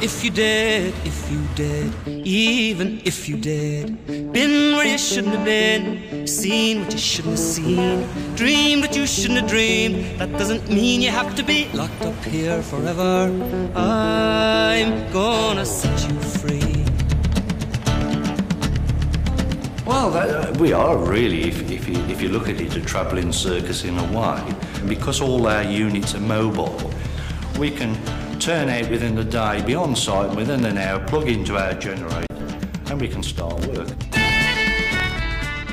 if you did, even if you did. Been where you shouldn't have been, seen what you shouldn't have seen, dreamed what you shouldn't have dreamed. That doesn't mean you have to be locked up here forever. I'm gonna set you free. Well, we are really, if you look at it, a travelling circus in a way. Because all our units are mobile, we can turn out within the day, be on site within an hour, plug into our generator, and we can start work.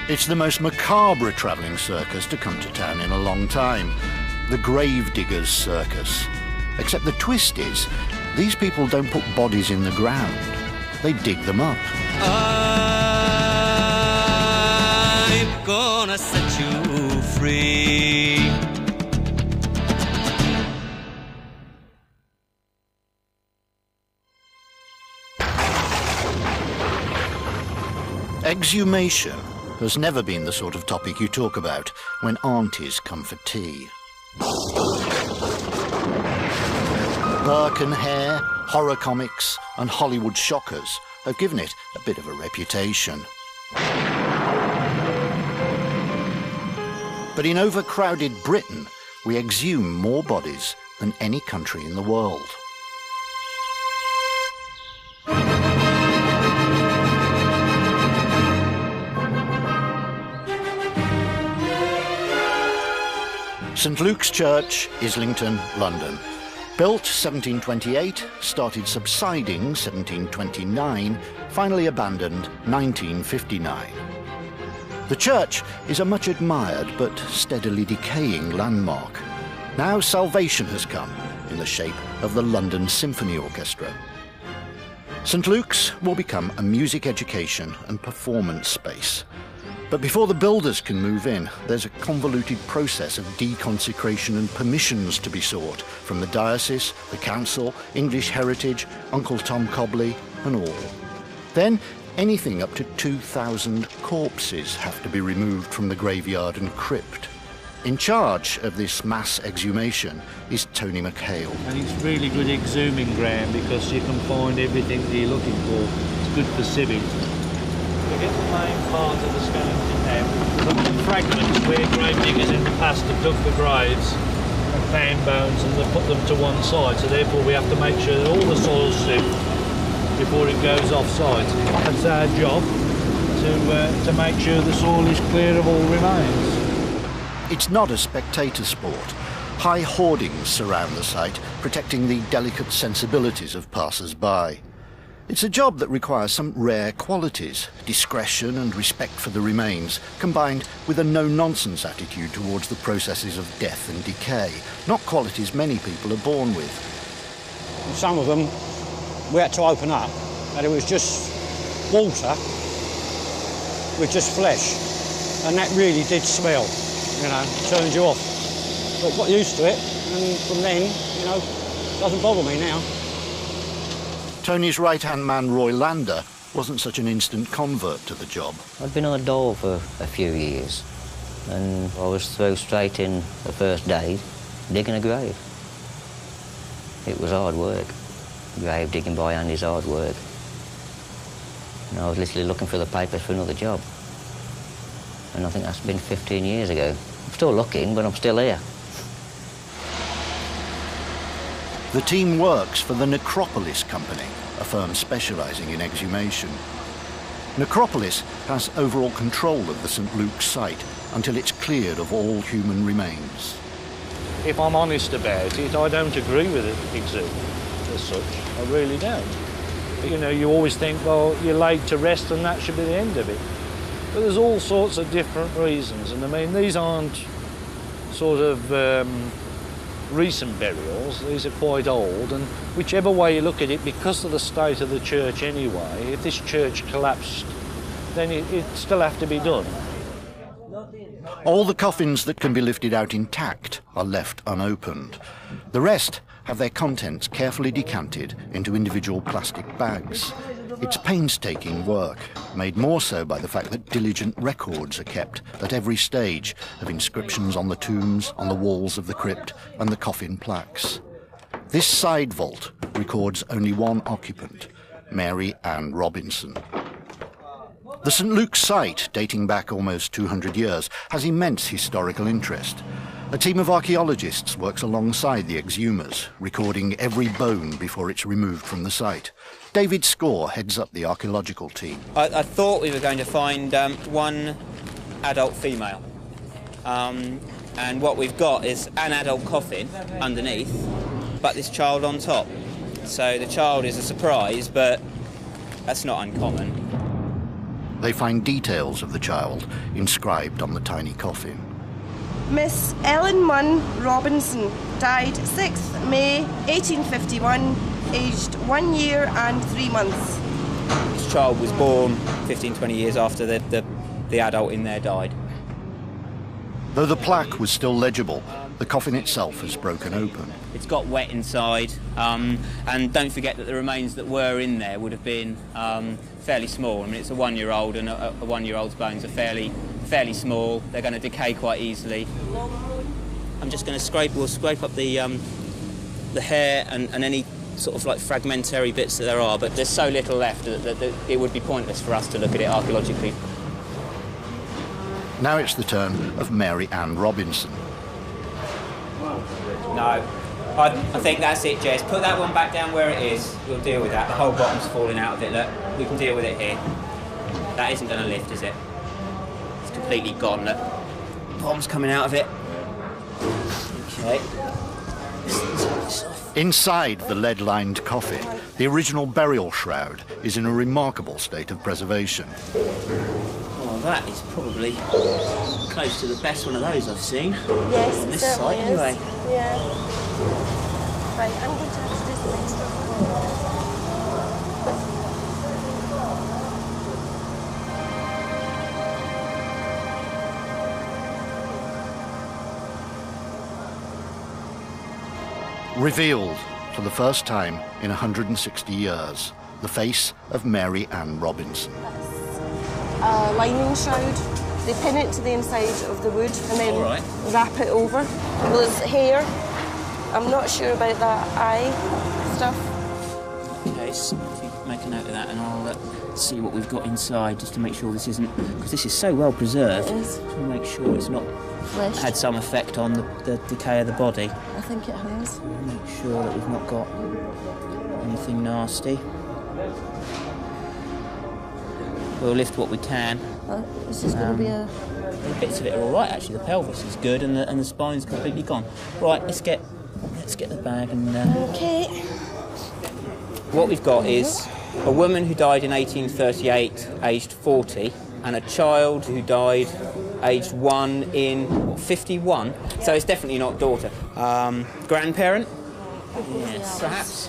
It's the most macabre travelling circus to come to town in a long time, the Gravediggers Circus. Except the twist is, these people don't put bodies in the ground, they dig them up. I'm gonna set you free. Exhumation has never been the sort of topic you talk about when aunties come for tea. Burke and Hare, horror comics and Hollywood shockers have given it a bit of a reputation. But in overcrowded Britain, we exhume more bodies than any country in the world. St Luke's Church, Islington, London. Built 1728, started subsiding 1729, finally abandoned 1959. The church is a much admired but steadily decaying landmark. Now salvation has come in the shape of the London Symphony Orchestra. St Luke's will become a music education and performance space. But before the builders can move in, there's a convoluted process of deconsecration and permissions to be sought from the diocese, the council, English Heritage, Uncle Tom Cobley and all. Then anything up to 2,000 corpses have to be removed from the graveyard and crypt. In charge of this mass exhumation is Tony McHale. And it's really good exhuming ground because you can find everything that you're looking for. It's good for sieving. We get the main part of the skeleton now. Look at fragments where grave diggers in the past have dug the graves and found bones and they put them to one side. So therefore we have to make sure that all the soil's sieved before it goes off-site. That's our job, to make sure the soil is clear of all remains. It's not a spectator sport. High hoardings surround the site, protecting the delicate sensibilities of passers-by. It's a job that requires some rare qualities, discretion and respect for the remains, combined with a no-nonsense attitude towards the processes of death and decay, not qualities many people are born with. Some of them we had to open up, and it was just water with just flesh, and that really did smell, you know, turned you off. But got used to it, and from then, you know, it doesn't bother me now. Tony's right-hand man, Roy Lander, wasn't such an instant convert to the job. I'd been on the dole for a few years, and I was thrown straight in the first day, digging a grave. It was hard work. Grave digging by hand is hard work. And I was literally looking for the papers for another job. And I think that's been 15 years ago. I'm still looking, but I'm still here. The team works for the Necropolis company, a firm specialising in exhumation. Necropolis has overall control of the St Luke's site until it's cleared of all human remains. If I'm honest about it, I don't agree with it exhuming as such. I really don't. You know, you always think, well, you're laid to rest and that should be the end of it. But there's all sorts of different reasons, and I mean, these aren't sort of recent burials, these are quite old, and whichever way you look at it, because of the state of the church anyway, if this church collapsed, then it'd still have to be done. All the coffins that can be lifted out intact are left unopened. The rest have their contents carefully decanted into individual plastic bags. It's painstaking work, made more so by the fact that diligent records are kept at every stage of inscriptions on the tombs, on the walls of the crypt, and the coffin plaques. This side vault, records only one occupant, Mary Ann Robinson. The St Luke's site, dating back almost 200 years, has immense historical interest. A team of archaeologists works alongside the exhumers, recording every bone before it's removed from the site. David Score heads up the archaeological team. I thought we were going to find one adult female. And what we've got is an adult coffin underneath, but this child on top. So the child is a surprise, but that's not uncommon. They find details of the child inscribed on the tiny coffin. Miss Ellen Munn Robinson died 6th May 1851, aged 1 year and 3 months. This child was born 15, 20 years after the adult in there died. Though the plaque was still legible, the coffin itself has broken open. It's got wet inside, and don't forget that the remains that were in there would have been fairly small. I mean, it's a 1-year-old, and a 1-year-old's bones are fairly small. They're going to decay quite easily. I'm just going to we'll scrape up the hair and any sort of like fragmentary bits that there are, but there's so little left that it would be pointless for us to look at it archaeologically. Now it's the turn of Mary Ann Robinson. No, I think that's it, Jess. Put that one back down where it is. We'll deal with that. The whole bottom's falling out of it. Look, we can deal with it here. That isn't going to lift, is it? It's completely gone. Look, bottom's coming out of it. Okay. Inside the lead-lined coffin, the original burial shroud is in a remarkable state of preservation. Well, that is probably close to the best one of those I've seen. Yes, on this it site, is. anyway. Yeah. Right, I'm going to have to do some extra. Revealed for the first time in 160 years, the face of Mary Ann Robinson. Lining shroud. They pin it to the inside of the wood and then wrap it over. Well, it's hair. I'm not sure about that eye stuff. Okay, so if you make a note of that, and I'll see what we've got inside, just to make sure this isn't, because this is so well preserved. It is. To make sure it's not Fleshed. had some effect on the decay of the body. I think it has. Make sure that we've not got anything nasty. We'll lift what we can. This is going to be a... The bits of it are all right, actually. The pelvis is good, and the spine's completely gone. Right, let's get the bag and. Okay. What we've got is a woman who died in 1838, aged 40, and a child who died aged 1 in 51. So it's definitely not daughter. Grandparent? Yes, perhaps.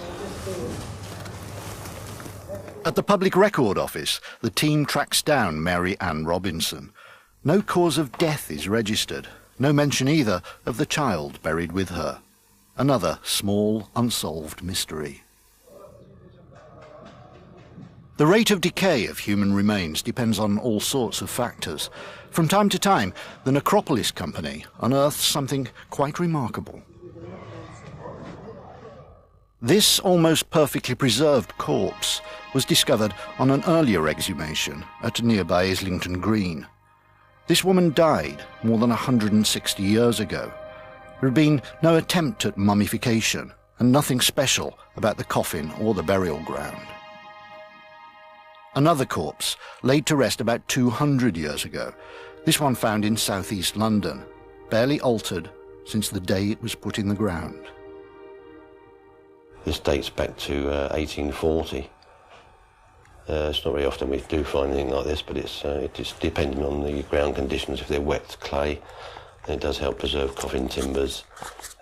At the Public Record Office, the team tracks down Mary Ann Robinson. No cause of death is registered, no mention either of the child buried with her. Another small, unsolved mystery. The rate of decay of human remains depends on all sorts of factors. From time to time, the Necropolis company unearths something quite remarkable. This almost perfectly preserved corpse was discovered on an earlier exhumation at nearby Islington Green. This woman died more than 160 years ago. There had been no attempt at mummification and nothing special about the coffin or the burial ground. Another corpse laid to rest about 200 years ago. This one found in southeast London, barely altered since the day it was put in the ground. This dates back to 1840. It's not very often we do find anything like this, but it is depending on the ground conditions. If they're wet clay, then it does help preserve coffin timbers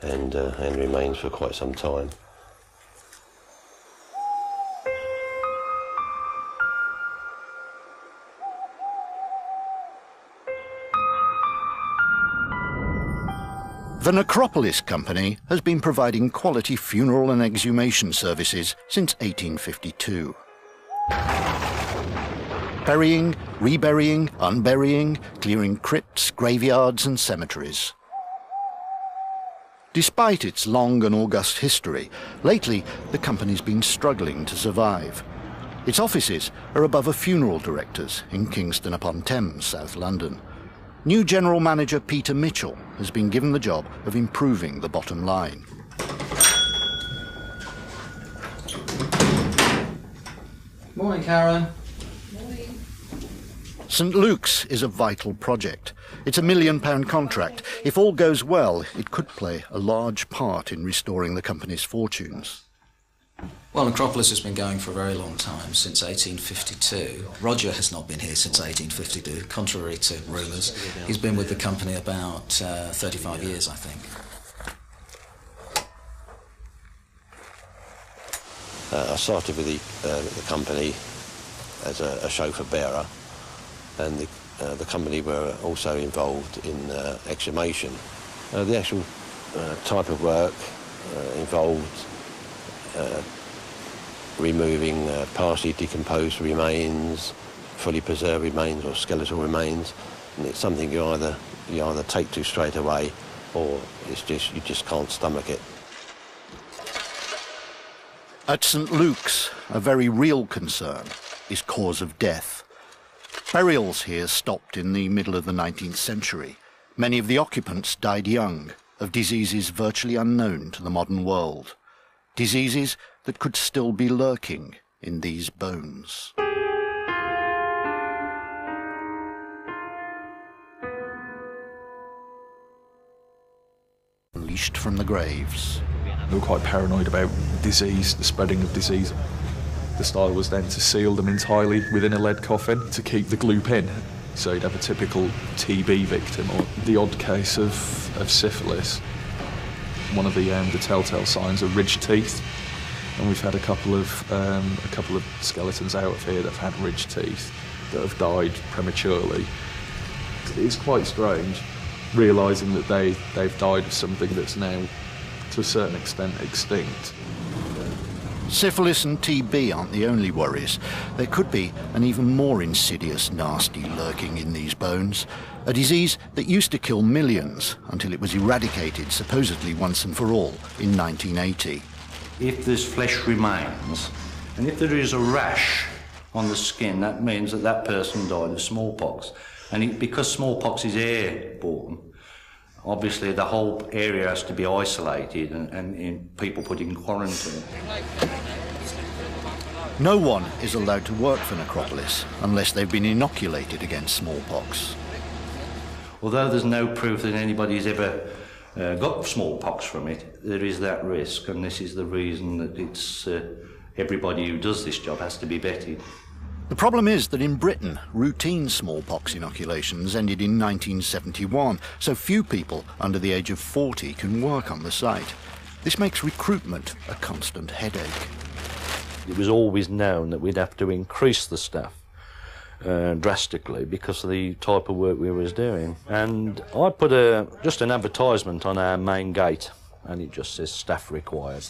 and remains for quite some time. The Necropolis Company has been providing quality funeral and exhumation services since 1852. Burying, reburying, unburying, clearing crypts, graveyards and cemeteries. Despite its long and august history, lately the company's been struggling to survive. Its offices are above a funeral director's in Kingston upon Thames, South London. New general manager Peter Mitchell has been given the job of improving the bottom line. Morning, Karen. St Luke's is a vital project. It's £1 million contract. If all goes well, it could play a large part in restoring the company's fortunes. Well, Necropolis has been going for a very long time, since 1852. Roger has not been here since 1852, contrary to rumours. He's been with the company about 35 years, I think. I started with the company as a chauffeur bearer, and the company were also involved in exhumation. The actual type of work involved removing partially decomposed remains, fully preserved remains or skeletal remains, and it's something you either take to straight away, or you just can't stomach it. At St Luke's, a very real concern is cause of death. Burials here stopped in the middle of the 19th century. Many of the occupants died young, of diseases virtually unknown to the modern world. Diseases that could still be lurking in these bones. Unleashed from the graves. They were quite paranoid about disease, the spreading of disease. The style was then to seal them entirely within a lead coffin to keep the gloop in. So you'd have a typical TB victim or the odd case of syphilis. One of the telltale signs are ridged teeth, and we've had a couple of skeletons out of here that have had ridged teeth that have died prematurely. It's quite strange, realising that they've died of something that's now, to a certain extent, extinct. Syphilis and TB aren't the only worries. There could be an even more insidious nasty lurking in these bones, a disease that used to kill millions until it was eradicated, supposedly once and for all, in 1980. If there's flesh remains, and if there is a rash on the skin, that means that that person died of smallpox. And because smallpox is airborne, obviously the whole area has to be isolated and people put in quarantine. No one is allowed to work for Necropolis unless they've been inoculated against smallpox. Although there's no proof that anybody's ever got smallpox from it, there is that risk, and this is the reason that it's everybody who does this job has to be vetted. The problem is that in Britain, routine smallpox inoculations ended in 1971, so few people under the age of 40 can work on the site. This makes recruitment a constant headache. It was always known that we'd have to increase the staff drastically because of the type of work we was doing. And I put just an advertisement on our main gate, and it just says staff required.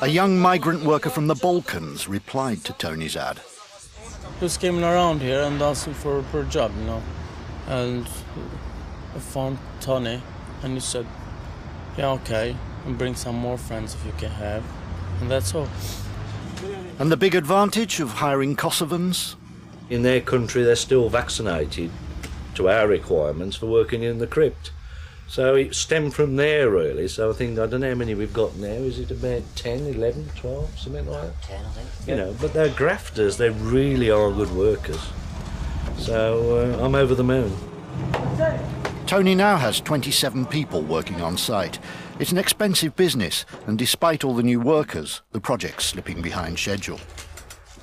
A young migrant worker from the Balkans replied to Tony's ad. Just came around here and asking for a job, you know. And I found Tony, and he said, yeah, okay, and bring some more friends if you can have. And that's all. And the big advantage of hiring Kosovans? In their country, they're still vaccinated to our requirements for working in the crypt. So it stemmed from there, really. So I don't know how many we've got now. Is it about 10, 11, 12, something like that? 10, I think. You know, but they're grafters. They really are good workers. So I'm over the moon. Tony now has 27 people working on site. It's an expensive business, and despite all the new workers, the project's slipping behind schedule.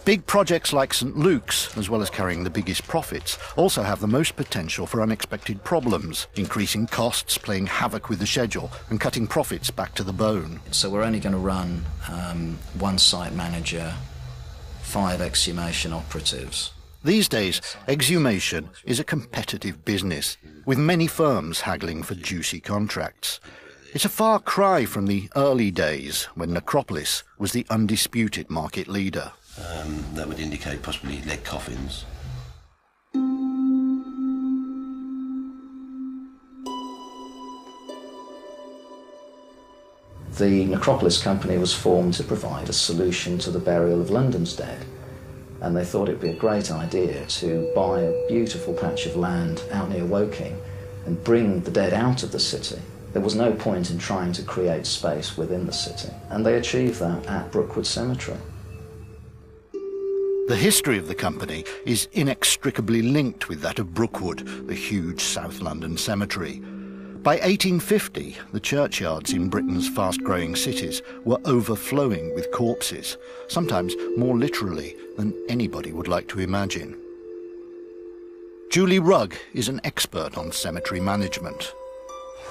Big projects like St Luke's, as well as carrying the biggest profits, also have the most potential for unexpected problems, increasing costs, playing havoc with the schedule, and cutting profits back to the bone. So we're only going to run one site manager, 5 exhumation operatives. These days, exhumation is a competitive business, with many firms haggling for juicy contracts. It's a far cry from the early days when Necropolis was the undisputed market leader. That would indicate possibly lead coffins. The Necropolis company was formed to provide a solution to the burial of London's dead. And they thought it would be a great idea to buy a beautiful patch of land out near Woking and bring the dead out of the city. There was no point in trying to create space within the city, and they achieved that at Brookwood Cemetery. The history of the company is inextricably linked with that of Brookwood, the huge South London cemetery. By 1850, the churchyards in Britain's fast-growing cities were overflowing with corpses, sometimes more literally than anybody would like to imagine. Julie Rugg is an expert on cemetery management.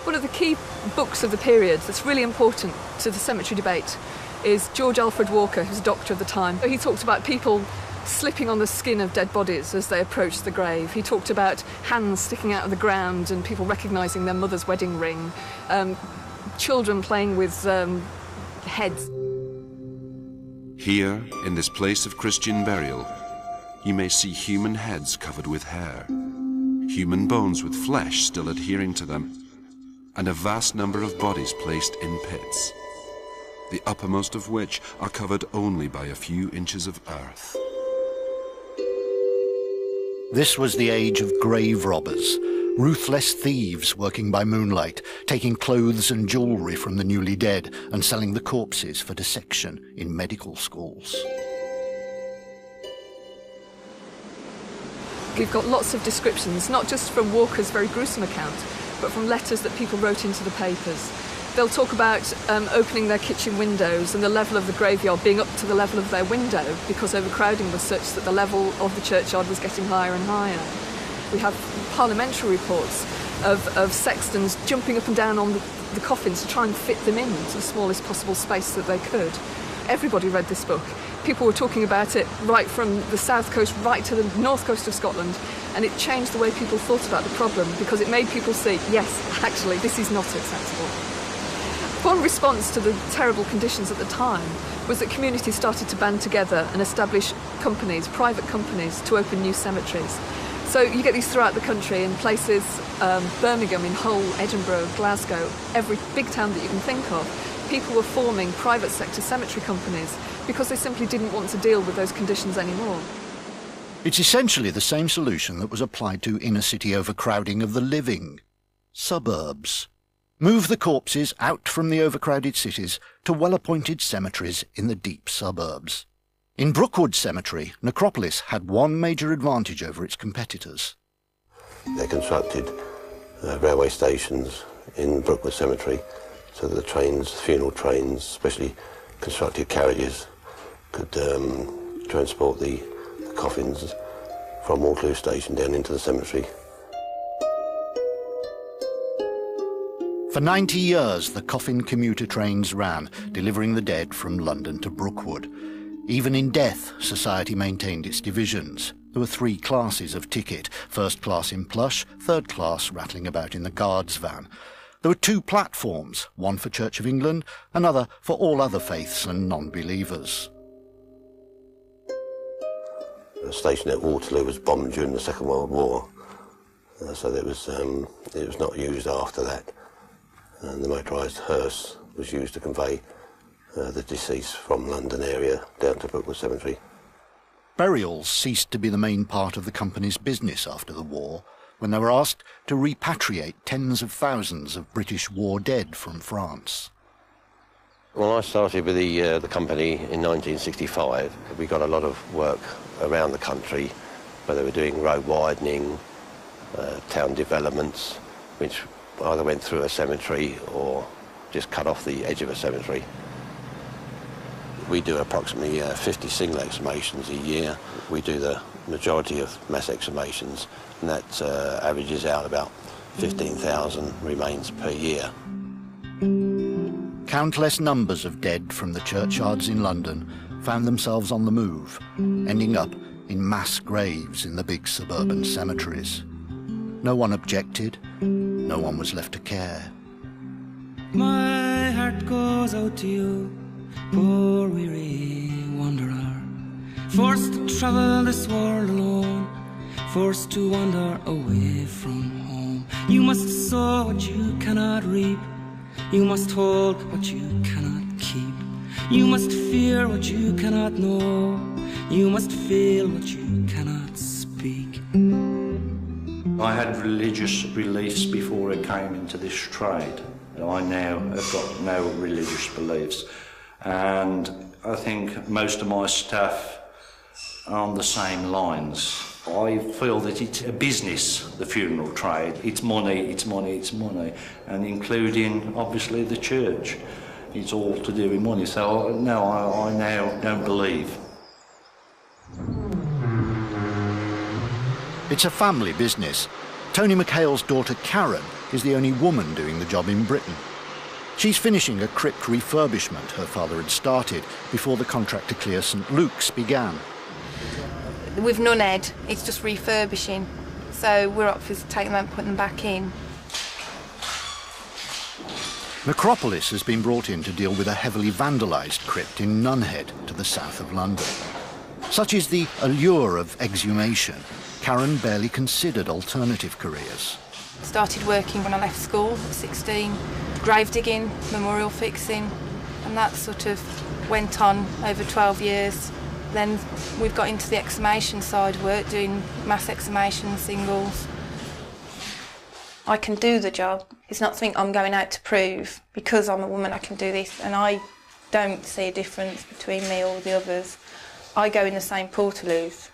One of the key books of the period that's really important to the cemetery debate is George Alfred Walker, who's a doctor of the time. He talked about people slipping on the skin of dead bodies as they approached the grave. He talked about hands sticking out of the ground and people recognising their mother's wedding ring, children playing with heads. Here, in this place of Christian burial, you may see human heads covered with hair, human bones with flesh still adhering to them, and a vast number of bodies placed in pits, the uppermost of which are covered only by a few inches of earth. This was the age of grave robbers, ruthless thieves working by moonlight, taking clothes and jewellery from the newly dead and selling the corpses for dissection in medical schools. You've got lots of descriptions, not just from Walker's very gruesome account, but from letters that people wrote into the papers. They'll talk about opening their kitchen windows and the level of the graveyard being up to the level of their window because overcrowding was such that the level of the churchyard was getting higher and higher. We have parliamentary reports of sextons jumping up and down on the coffins to try and fit them into the smallest possible space that they could. Everybody read this book. People were talking about it right from the south coast right to the north coast of Scotland, and it changed the way people thought about the problem because it made people see, yes, actually, this is not acceptable. One response to the terrible conditions at the time was that communities started to band together and establish companies, private companies, to open new cemeteries. So you get these throughout the country in places, Birmingham, in Hull, Edinburgh, Glasgow, every big town that you can think of. People were forming private sector cemetery companies because they simply didn't want to deal with those conditions anymore. It's essentially the same solution that was applied to inner city overcrowding of the living. Suburbs. Move the corpses out from the overcrowded cities to well-appointed cemeteries in the deep suburbs. In Brookwood Cemetery, Necropolis had one major advantage over its competitors. They constructed railway stations in Brookwood Cemetery so that the trains, funeral trains, especially constructed carriages, could transport the coffins from Waterloo Station down into the cemetery. For 90 years, the coffin commuter trains ran, delivering the dead from London to Brookwood. Even in death, society maintained its divisions. There were 3 classes of ticket, first class in plush, third class rattling about in the guard's van. There were 2 platforms, one for Church of England, another for all other faiths and non-believers. The station at Waterloo was bombed during the Second World War, so it was not used after that. And the motorised hearse was used to convey the deceased from London area down to Brookwood Cemetery. Burials ceased to be the main part of the company's business after the war, when they were asked to repatriate tens of thousands of British war dead from France. When I started with the company in 1965, we got a lot of work around the country, where they were doing road widening, town developments, which either went through a cemetery or just cut off the edge of a cemetery. We do approximately 50 single exhumations a year. We do the majority of mass exhumations, and that averages out about 15,000 remains per year. Countless numbers of dead from the churchyards in London found themselves on the move, ending up in mass graves in the big suburban cemeteries. No one objected, no one was left to care. My heart goes out to you, poor weary wanderer, forced to travel this world alone, forced to wander away from home. You must sow what you cannot reap, you must hold what you cannot You must fear what you cannot know. You must feel what you cannot speak. I had religious beliefs before I came into this trade. I now have got no religious beliefs, and I think most of my staff are on the same lines. I feel that it's a business, the funeral trade. It's money, it's money, it's money, and including obviously the church. It's all to do with money, so no, I now don't believe. It's a family business. Tony McHale's daughter Karen is the only woman doing the job in Britain. She's finishing a crypt refurbishment her father had started before the contract to clear St Luke's began. With Nunhead, it's just refurbishing, so we're up for taking them and putting them back in. Necropolis has been brought in to deal with a heavily vandalised crypt in Nunhead to the south of London. Such is the allure of exhumation, Karen barely considered alternative careers. Started working when I left school at 16, grave digging, memorial fixing, and that sort of went on over 12 years. Then we've got into the exhumation side of work, doing mass exhumation, singles. I can do the job. It's not something I'm going out to prove. Because I'm a woman, I can do this, and I don't see a difference between me or the others. I go in the same portaloos.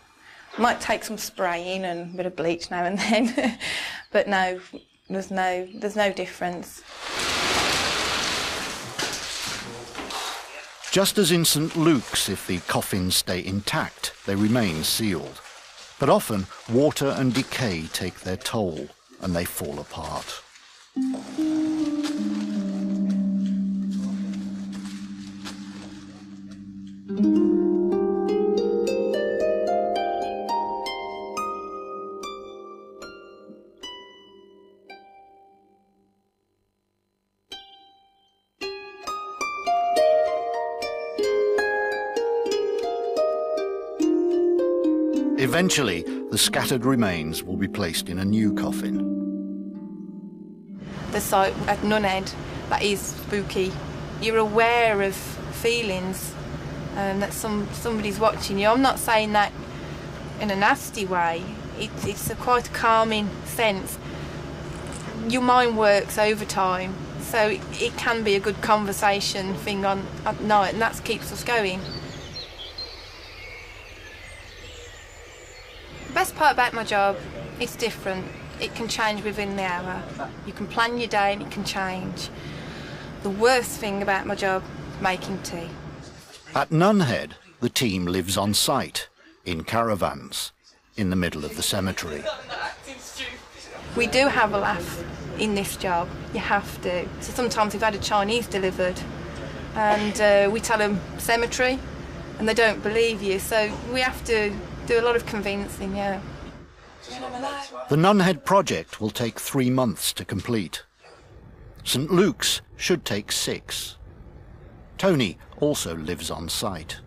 Might take some spraying and a bit of bleach now and then, but no, there's no difference. Just as in St Luke's, if the coffins stay intact, they remain sealed. But often, water and decay take their toll, and they fall apart. Eventually, the scattered remains will be placed in a new coffin. The site at Nunhead, that is spooky. You're aware of feelings and that somebody's watching you. I'm not saying that in a nasty way. It's quite a calming sense. Your mind works overtime, so it can be a good conversation thing at night, and that keeps us going. The best part about my job, it's different. It can change within the hour. You can plan your day and it can change. The worst thing about my job, making tea. At Nunhead, the team lives on site, in caravans, in the middle of the cemetery. We do have a laugh in this job. You have to. So sometimes we've had a Chinese delivered and we tell them cemetery and they don't believe you. So we have to do a lot of convincing, yeah. The Nunhead project will take 3 months to complete. St Luke's should take 6. Tony also lives on site.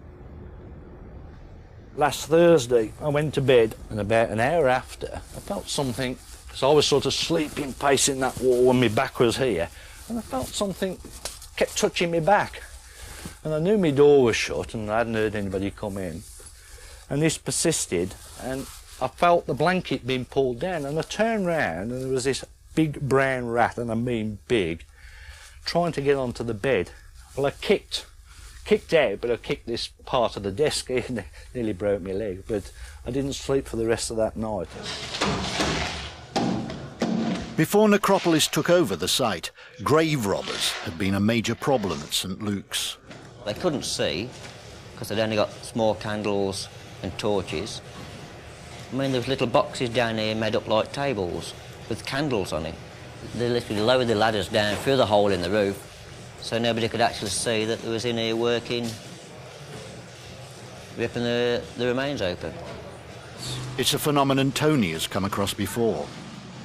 Last Thursday I went to bed, and about an hour after I felt something, because I was sort of sleeping, pacing that wall and my back was here, and I felt something kept touching my back. And I knew my door was shut and I hadn't heard anybody come in. And this persisted, and I felt the blanket being pulled down, and I turned round and there was this big brown rat, and I mean big, trying to get onto the bed. Well, I kicked out, but I kicked this part of the desk in, it nearly broke my leg, but I didn't sleep for the rest of that night. Before Necropolis took over the site, grave robbers had been a major problem at St Luke's. They couldn't see, because they'd only got small candles and torches. I mean, there was little boxes down here made up like tables with candles on it. They literally lowered the ladders down through the hole in the roof so nobody could actually see that they was in here working, ripping the remains open. It's a phenomenon Tony has come across before.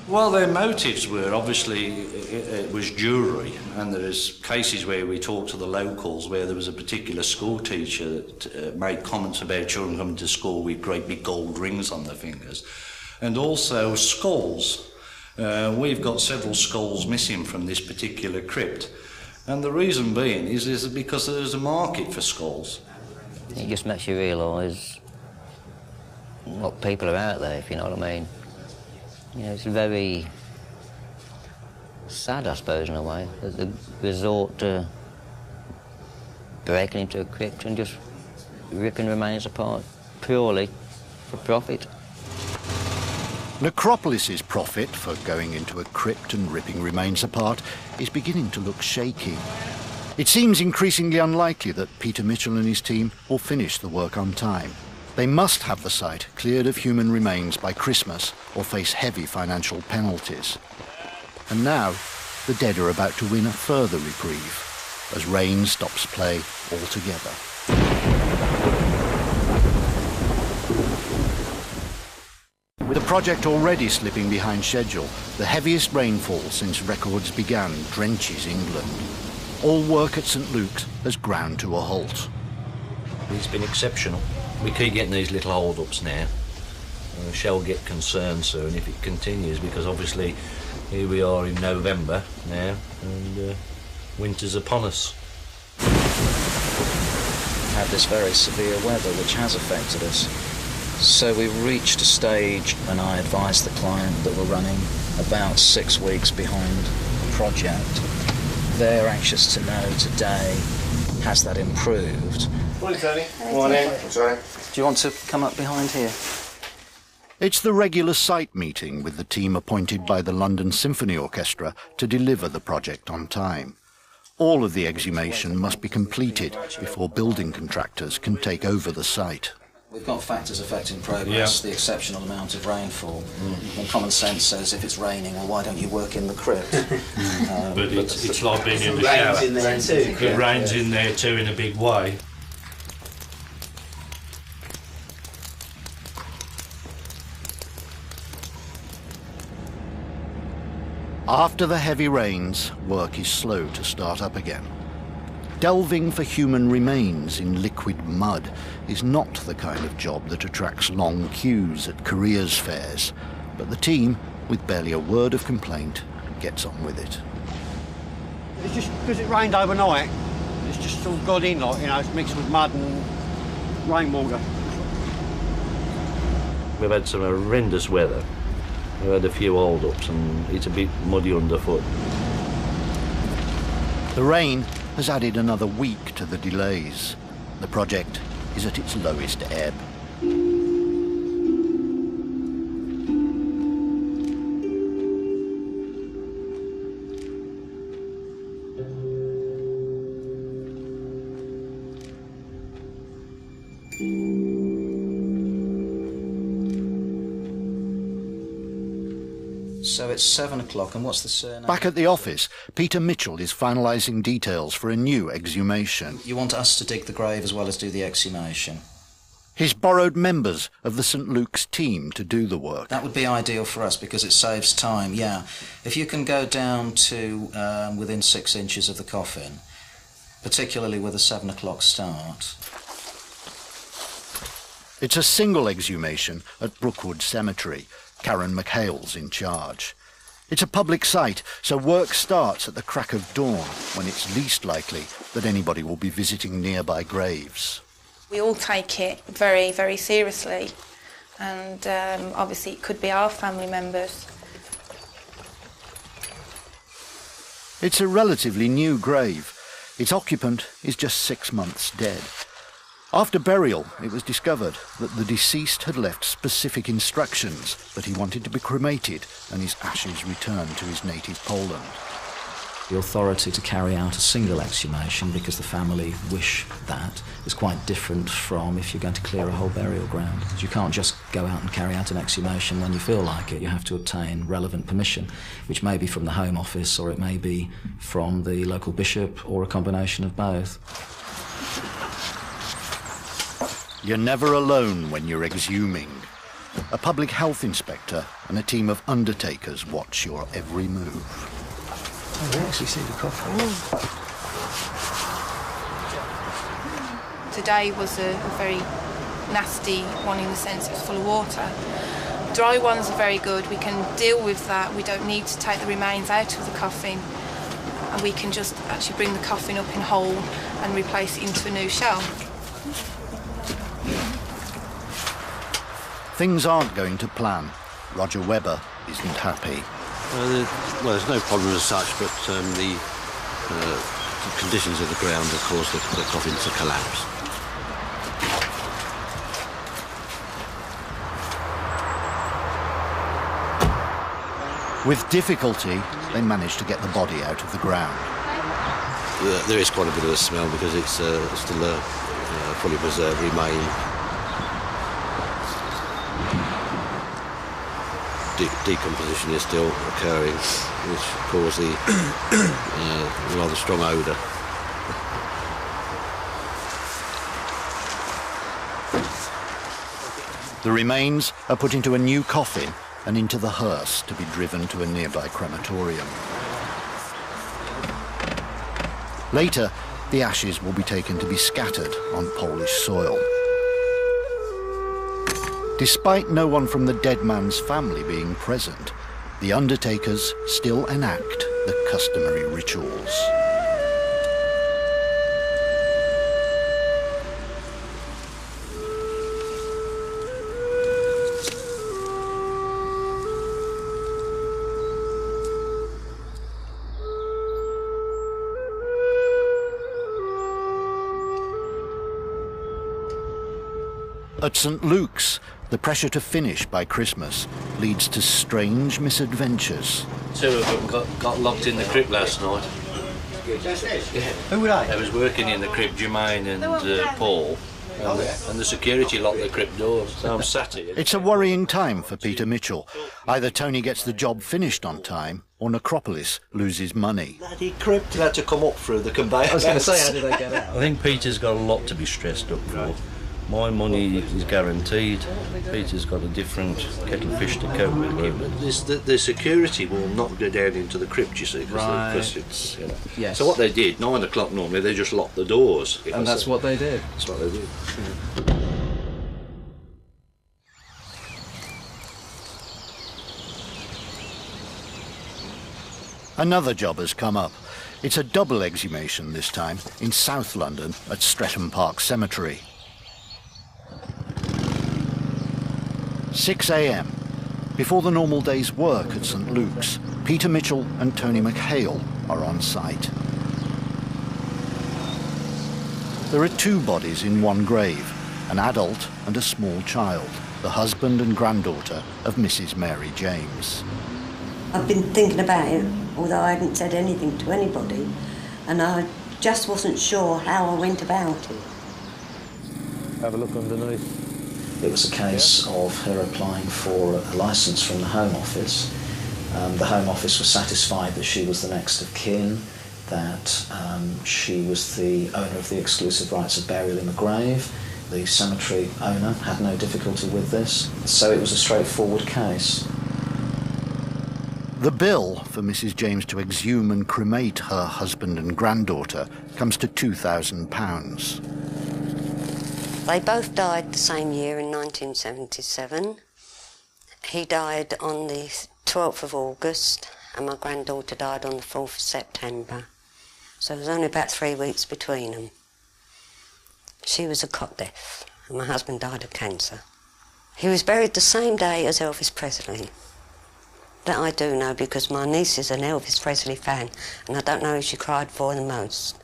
Well, their motives were obviously it was jewellery, and there is cases where we talked to the locals where there was a particular school teacher that made comments about children coming to school with great big gold rings on their fingers, and also skulls. We've got several skulls missing from this particular crypt, And the reason being is because there's a market for skulls. It just makes you realise what people are out there, if you know what I mean. You know, it's very sad, I suppose, in a way, that they resort to breaking into a crypt and just ripping remains apart purely for profit. Necropolis's profit for going into a crypt and ripping remains apart is beginning to look shaky. It seems increasingly unlikely that Peter Mitchell and his team will finish the work on time. They must have the site cleared of human remains by Christmas or face heavy financial penalties. And now, the dead are about to win a further reprieve as rain stops play altogether. With the project already slipping behind schedule, the heaviest rainfall since records began drenches England. All work at St Luke's has ground to a halt. It's been exceptional. We keep getting these little hold-ups now. We shall get concerned soon if it continues, because obviously here we are in November now and winter's upon us. We had this very severe weather which has affected us. So we've reached a stage when I advised the client that we're running about 6 weeks behind the project. They're anxious to know today, has that improved? Morning, Tony. Morning. Sorry. Do you want to come up behind here? It's the regular site meeting with the team appointed by the London Symphony Orchestra to deliver the project on time. All of the exhumation must be completed before building contractors can take over the site. We've got factors affecting progress, the exceptional amount of rainfall. And common sense says if it's raining, well, why don't you work in the crypt? But it's like being in the shower. In there too. The rain's in there too in a big way. After the heavy rains, work is slow to start up again. Delving for human remains in liquid mud is not the kind of job that attracts long queues at careers fairs, but the team, with barely a word of complaint, gets on with it. It's just because it rained overnight, it's just all got in, like, you know, it's mixed with mud and rainwater. We've had some horrendous weather. We've had a few hold-ups and it's a bit muddy underfoot. The rain has added another week to the delays. The project is at its lowest ebb. So it's 7 o'clock, and what's the surname? Back at the office, Peter Mitchell is finalising details for a new exhumation. You want us to dig the grave as well as do the exhumation? He's borrowed members of the St Luke's team to do the work. That would be ideal for us because it saves time, yeah. If you can go down to within 6 inches of the coffin, particularly with a 7 o'clock start. It's a single exhumation at Brookwood Cemetery. Karen McHale's in charge. It's a public site, so work starts at the crack of dawn, when it's least likely that anybody will be visiting nearby graves. We all take it very, very seriously, and obviously it could be our family members. It's a relatively new grave. Its occupant is just 6 months dead. After burial, it was discovered that the deceased had left specific instructions that he wanted to be cremated and his ashes returned to his native Poland. The authority to carry out a single exhumation because the family wish that is quite different from if you're going to clear a whole burial ground. You can't just go out and carry out an exhumation when you feel like it. You have to obtain relevant permission, which may be from the Home Office or it may be from the local bishop or a combination of both. You're never alone when you're exhuming. A public health inspector and a team of undertakers watch your every move. Oh, we actually see the coffin. Today was a very nasty one in the sense it was full of water. Dry ones are very good. We can deal with that. We don't need to take the remains out of the coffin. and we can just actually bring the coffin up in whole and replace it into a new shell. Things aren't going to plan. Roger Webber isn't happy. Well, there's no problem as such, but the conditions of the ground have caused the coffin to collapse. With difficulty, they manage to get the body out of the ground. There is quite a bit of a smell because it's still a fully preserved remain. Decomposition is still occurring, which causes the rather strong odour. The remains are put into a new coffin and into the hearse to be driven to a nearby crematorium. Later, the ashes will be taken to be scattered on Polish soil. Despite no one from the dead man's family being present, the undertakers still enact the customary rituals. At St. Luke's, the pressure to finish by Christmas leads to strange misadventures. Two of them got locked in the crypt last night. Who were they? They was working in the crypt, Jermaine and Paul, and the security locked the crypt doors. So I'm sat here. It's a worrying time for Peter Mitchell. Either Tony gets the job finished on time, or Necropolis loses money. Bloody crypt had to come up through the conveyor. I was going to say, how did they get out? I think Peter's got a lot to be stressed up for. My money is guaranteed. Peter's got a different kettle of fish to cope with. The security will not go down into the crypt, you see, because it's, you know. Yes. So what they did, 9 o'clock normally, they just locked the doors. And that's what they did? That's what they did. Yeah. Another job has come up. It's a double exhumation this time in South London at Streatham Park Cemetery. 6 a.m. Before the normal day's work at St. Luke's, Peter Mitchell and Tony McHale are on site. There are 2 bodies in one grave, an adult and a small child, the husband and granddaughter of Mrs. Mary James. I've been thinking about it, although I hadn't said anything to anybody, and I just wasn't sure how I went about it. Have a look underneath. It was a case of her applying for a licence from the Home Office. The Home Office was satisfied that she was the next of kin, that she was the owner of the exclusive rights of burial in the grave. The cemetery owner had no difficulty with this, so it was a straightforward case. The bill for Mrs. James to exhume and cremate her husband and granddaughter comes to £2,000. They both died the same year in 1977. He died on the 12th of August and my granddaughter died on the 4th of September. So it was only about 3 weeks between them. She was a cot death and my husband died of cancer. He was buried the same day as Elvis Presley. That I do know because my niece is an Elvis Presley fan and I don't know who she cried for the most.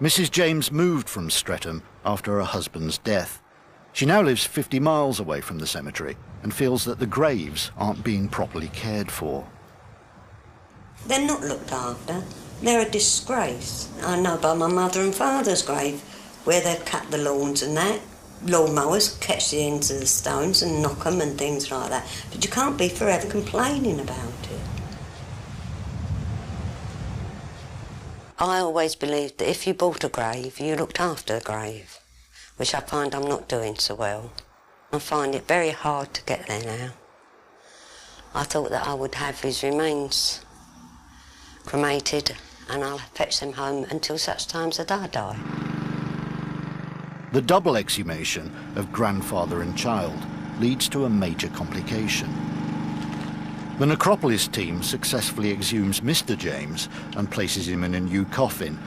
Mrs. James moved from Streatham after her husband's death. She now lives 50 miles away from the cemetery and feels that the graves aren't being properly cared for. They're not looked after. They're a disgrace. I know by my mother and father's grave, where they've cut the lawns and that. Lawnmowers catch the ends of the stones and knock them and things like that. But you can't be forever complaining about it. I always believed that if you bought a grave, you looked after the grave, which I find I'm not doing so well. I find it very hard to get there now. I thought that I would have his remains cremated and I'll fetch them home until such times that I die. The double exhumation of grandfather and child leads to a major complication. The Necropolis team successfully exhumes Mr. James and places him in a new coffin,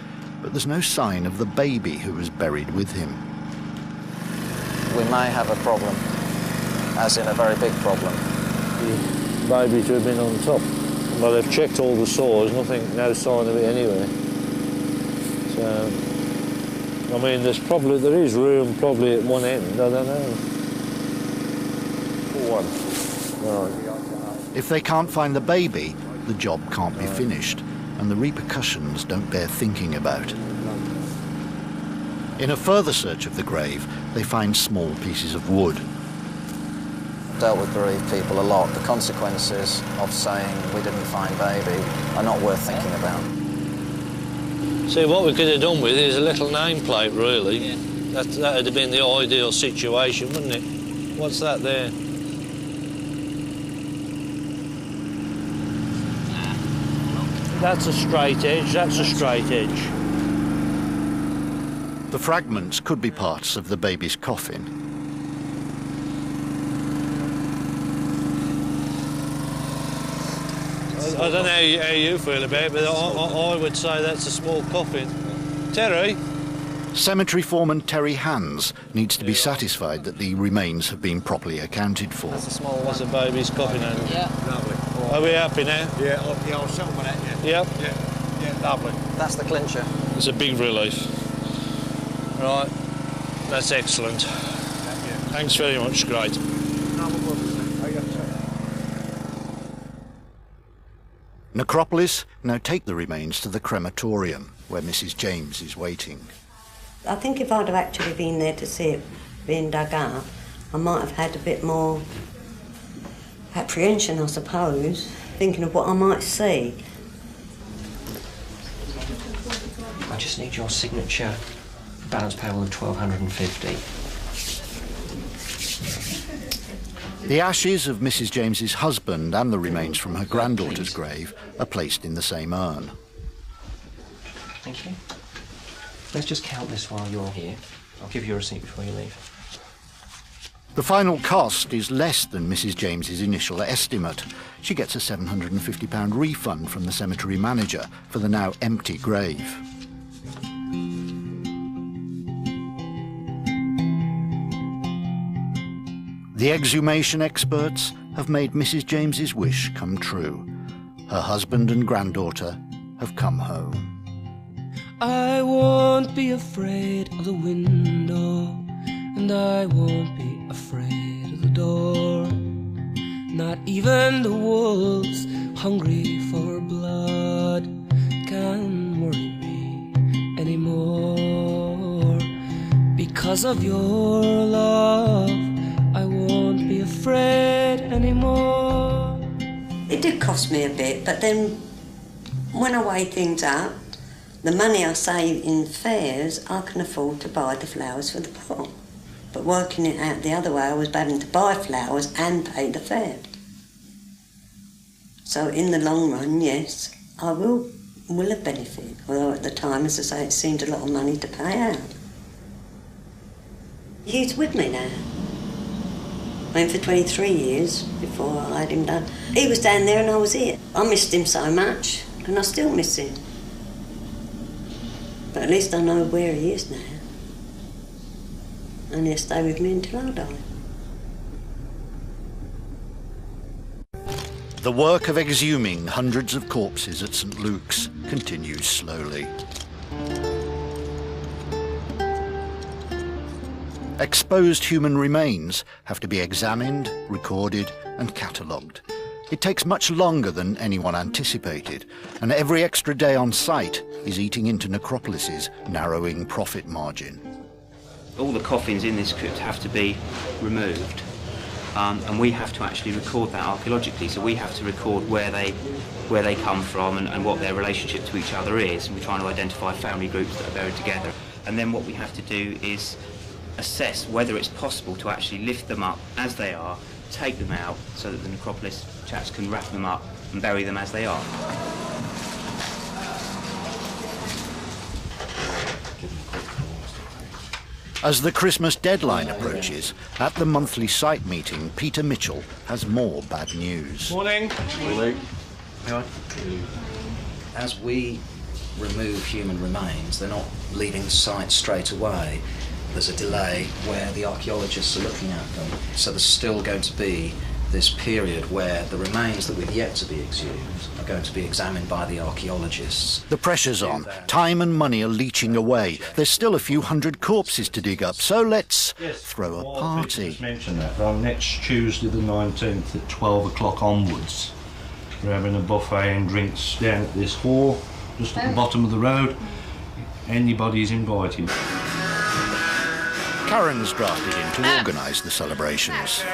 but there's no sign of the baby who was buried with him. We may have a problem, as in a very big problem. The baby to have been on top. Well, they've checked all the sores, no sign of it anywhere. So, I mean, there is room probably at one end, I don't know. One. Right. If they can't find the baby, the job can't be finished, and the repercussions don't bear thinking about. In a further search of the grave, they find small pieces of wood. Dealt with bereaved people a lot. The consequences of saying we didn't find baby are not worth thinking about. See, what we could have done with it is a little nameplate, really. Yeah. That would have been the ideal situation, wouldn't it? What's that there? That's a straight edge, that's a straight edge. The fragments could be parts of the baby's coffin. I don't know how you feel about it, but I would say that's a small coffin. Terry? Cemetery foreman Terry Hands needs to be satisfied that the remains have been properly accounted for. That's a small one. That's a baby's coffin, ain't it? Yeah. Lovely. Are we happy now? Yeah, I'll settle with that, yeah. Yep. Yeah, lovely. That's the clincher. It's a big relief. Right, that's excellent. Thanks very much, great. Necropolis now take the remains to the crematorium, where Mrs. James is waiting. I think if I'd have actually been there to see it being dug up, I might have had a bit more apprehension, I suppose, thinking of what I might see. I just need your signature. Balance payable of $1,250. The ashes of Mrs. James's husband and the remains from her granddaughter's grave are placed in the same urn. Thank you. Let's just count this while you're here. I'll give you a receipt before you leave. The final cost is less than Mrs. James's initial estimate. She gets a £750 refund from the cemetery manager for the now empty grave. The exhumation experts have made Mrs. James's wish come true. Her husband and granddaughter have come home. I won't be afraid of the window, and I won't be afraid of the door. Not even the wolves, hungry for blood, can worry me anymore. Because of your love, I won't be afraid anymore. It did cost me a bit, but then when I weigh things up, the money I save in fares, I can afford to buy the flowers for the pot. But working it out the other way, I was having to buy flowers and pay the fare. So in the long run, yes, I will have benefited. Although at the time, as I say, it seemed a lot of money to pay out. He's with me now. I mean, for 23 years before I had him done. He was down there and I was here. I missed him so much, and I still miss him. But at least I know where he is now. And he'll stay with me until I die. The work of exhuming hundreds of corpses at St. Luke's continues slowly. Exposed human remains have to be examined, recorded and catalogued. It takes much longer than anyone anticipated, and every extra day on site is eating into Necropolis's narrowing profit margin. All the coffins in this crypt have to be removed, and we have to actually record that archaeologically. So we have to record where they come from and what their relationship to each other is, and we're trying to identify family groups that are buried together. And then what we have to do is assess whether it's possible to actually lift them up as they are, take them out so that the Necropolis chaps can wrap them up and bury them as they are. As the Christmas deadline approaches, at the monthly site meeting, Peter Mitchell has more bad news. Morning. Morning. As we remove human remains, they're not leaving the site straight away. There's a delay where the archaeologists are looking at them. So there's still going to be this period where the remains that we've yet to be exhumed are going to be examined by the archaeologists. The pressure's on. Time and money are leaching away. There's still a few hundred corpses to dig up, so let's throw a party. Just mention that. Next Tuesday the 19th at 12 o'clock onwards, we're having a buffet and drinks down at this hall, just at the bottom of the road. Anybody's invited. Karen's drafted in to organise the celebrations.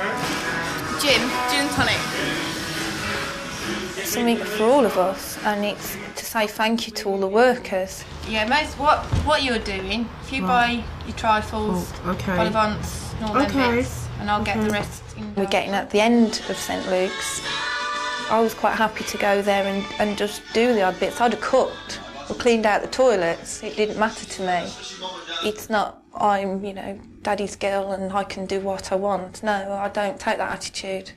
Gin and tonic. Something for all of us, and it's to say thank you to all the workers. Yeah, most what you're doing, if you buy your trifles, bolivants, and all them bits, and I'll get the rest. We're getting at the end of St Luke's. I was quite happy to go there and just do the odd bits. I'd have cooked or cleaned out the toilets. It didn't matter to me. It's not, I'm, you know, daddy's girl and I can do what I want. No, I don't take that attitude.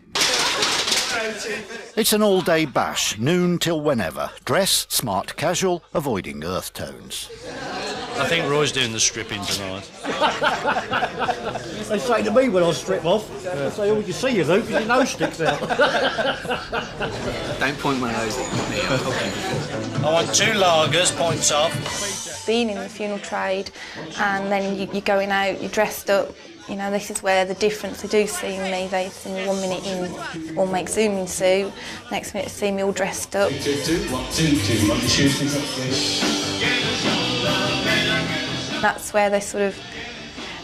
It's an all-day bash, noon till whenever. Dress, smart, casual, avoiding earth tones. I think Roy's doing the stripping tonight. They say to me when I strip off, they say, oh, we can see you, Luke, because your nose sticks out. Don't point my nose at me. I want 2 lagers, points off. Being in the funeral trade and then you're going out, you're dressed up, you know, this is where the difference they do see me. They see me 1 minute in all make zooming suit, next minute see me all dressed up. 2, 2, 1, 2, 2, 1, That's where they sort of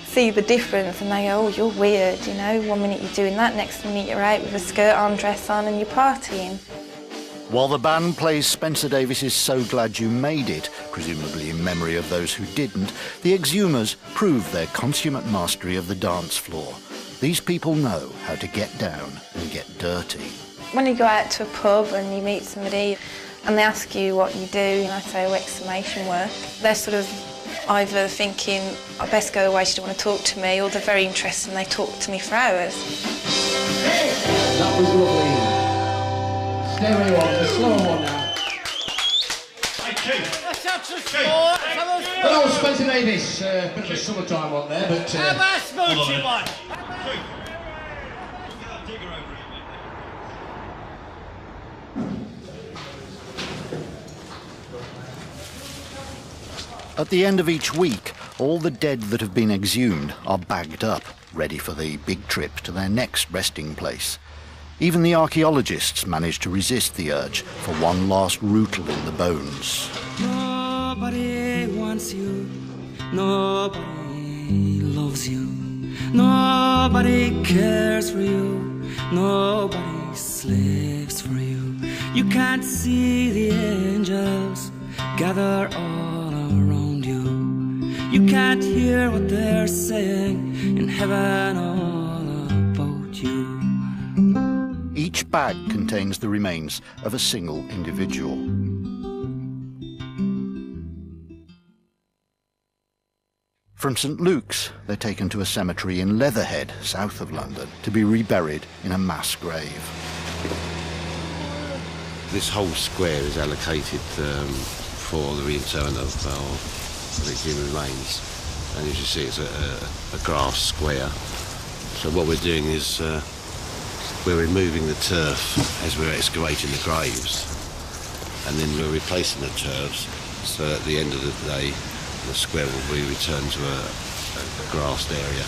see the difference and they go, oh, you're weird, you know, 1 minute you're doing that, next minute you're out with a skirt on, dress on and you're partying. While the band plays Spencer Davis's So Glad You Made It, presumably in memory of those who didn't, the exhumers prove their consummate mastery of the dance floor. These people know how to get down and get dirty. When you go out to a pub and you meet somebody and they ask you what you do, and I say, oh, exclamation work, they're sort of either thinking, I best go away, she don't want to talk to me, or they're very interested and they talk to me for hours. That was lovely. Stay where you are, the slow one now. Hello, Spencer Davis. Bit of a summertime one there, but... How about smoochie one? At the end of each week, all the dead that have been exhumed are bagged up, ready for the big trip to their next resting place. Even the archaeologists manage to resist the urge for one last rootle in the bones. Nobody wants you, nobody loves you, nobody cares for you, nobody slaves for you. You can't see the angels gather all around you. You can't hear what they're saying in heaven all about you. Each bag contains the remains of a single individual. From St Luke's, they're taken to a cemetery in Leatherhead, south of London, to be reburied in a mass grave. This whole square is allocated for the reinterment of the human remains. And as you see, it's a grass square. So what we're doing is we're removing the turf as we're excavating the graves, and then we're replacing the turfs, so at the end of the day the square will be returned to a grassed area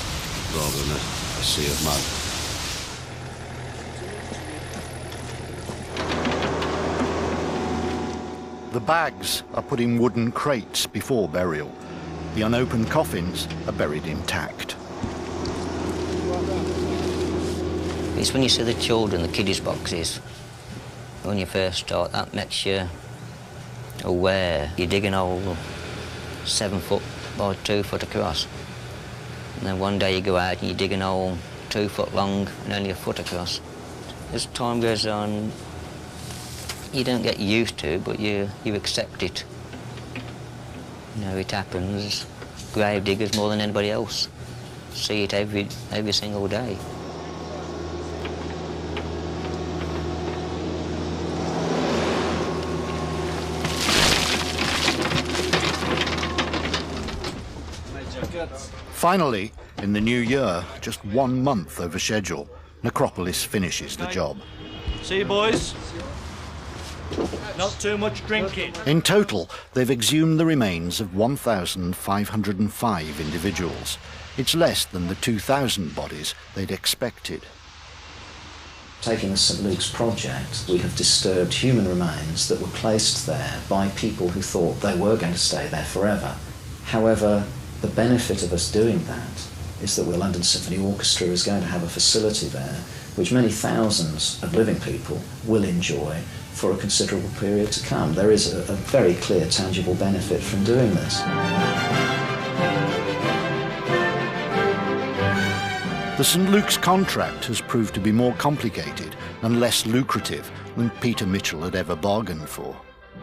rather than a sea of mud. The bags are put in wooden crates before burial. The unopened coffins are buried intact. It's when you see the children, the kiddies boxes, when you first start, that makes you aware. You dig an hole 7 foot by 2 foot across. And then one day you go out and you dig an hole 2 foot long and only a foot across. As time goes on, you don't get used to it, but you accept it. You know, it happens. grave diggers more than anybody else. See it every single day. Finally, in the new year, just 1 month over schedule, Necropolis finishes the job. See you, boys. Not too much drinking. In total, they've exhumed the remains of 1,505 individuals. It's less than the 2,000 bodies they'd expected. Taking the St Luke's project, we have disturbed human remains that were placed there by people who thought they were going to stay there forever. However, the benefit of us doing that is that the London Symphony Orchestra is going to have a facility there which many thousands of living people will enjoy for a considerable period to come. There is a very clear, tangible benefit from doing this. The St Luke's contract has proved to be more complicated and less lucrative than Peter Mitchell had ever bargained for.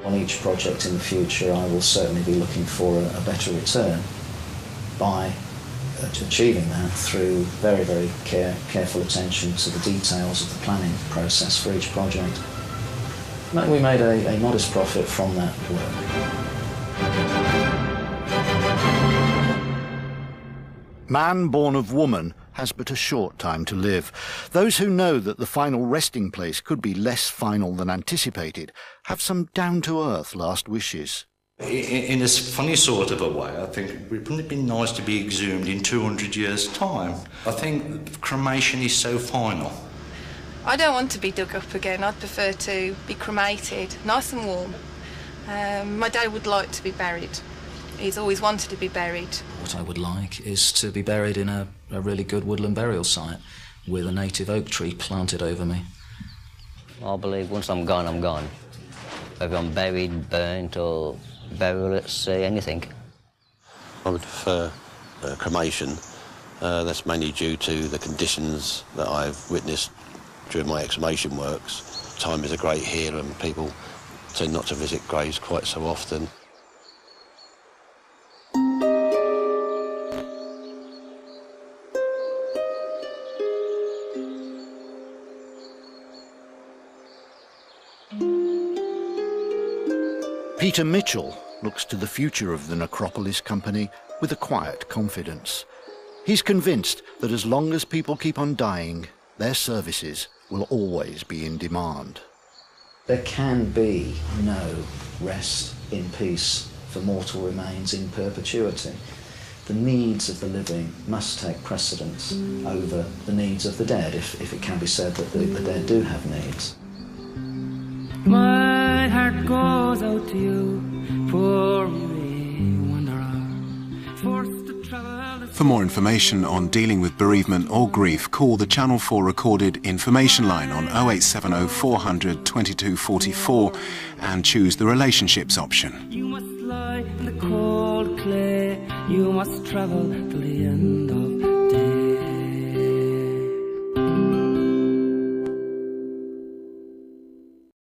On each project in the future, I will certainly be looking for a better return by achieving that through very, very careful attention to the details of the planning process for each project. We made a modest profit from that work. Man born of woman has but a short time to live. Those who know that the final resting place could be less final than anticipated have some down-to-earth last wishes. In a funny sort of a way, I think, wouldn't it be nice to be exhumed in 200 years' time? I think cremation is so final. I don't want to be dug up again. I'd prefer to be cremated, nice and warm. My dad would like to be buried. He's always wanted to be buried. What I would like is to be buried in a really good woodland burial site with a native oak tree planted over me. I believe once I'm gone, I'm gone. Whether I'm buried, burnt, or burial at sea, anything. I would prefer cremation. That's mainly due to the conditions that I've witnessed during my exhumation works. Time is a great healer and people tend not to visit graves quite so often. Peter Mitchell looks to the future of the Necropolis Company with a quiet confidence. He's convinced that as long as people keep on dying, their services will always be in demand. There can be no rest in peace for mortal remains in perpetuity. The needs of the living must take precedence over the needs of the dead, if it can be said that the dead do have needs. My heart goes out to you, poor weary wanderer, forced to travel. For more information on dealing with bereavement or grief, call the Channel 4 recorded information line on 0870 400 2244 and choose the relationships option. You must lie in the cold clay, you must travel to the end of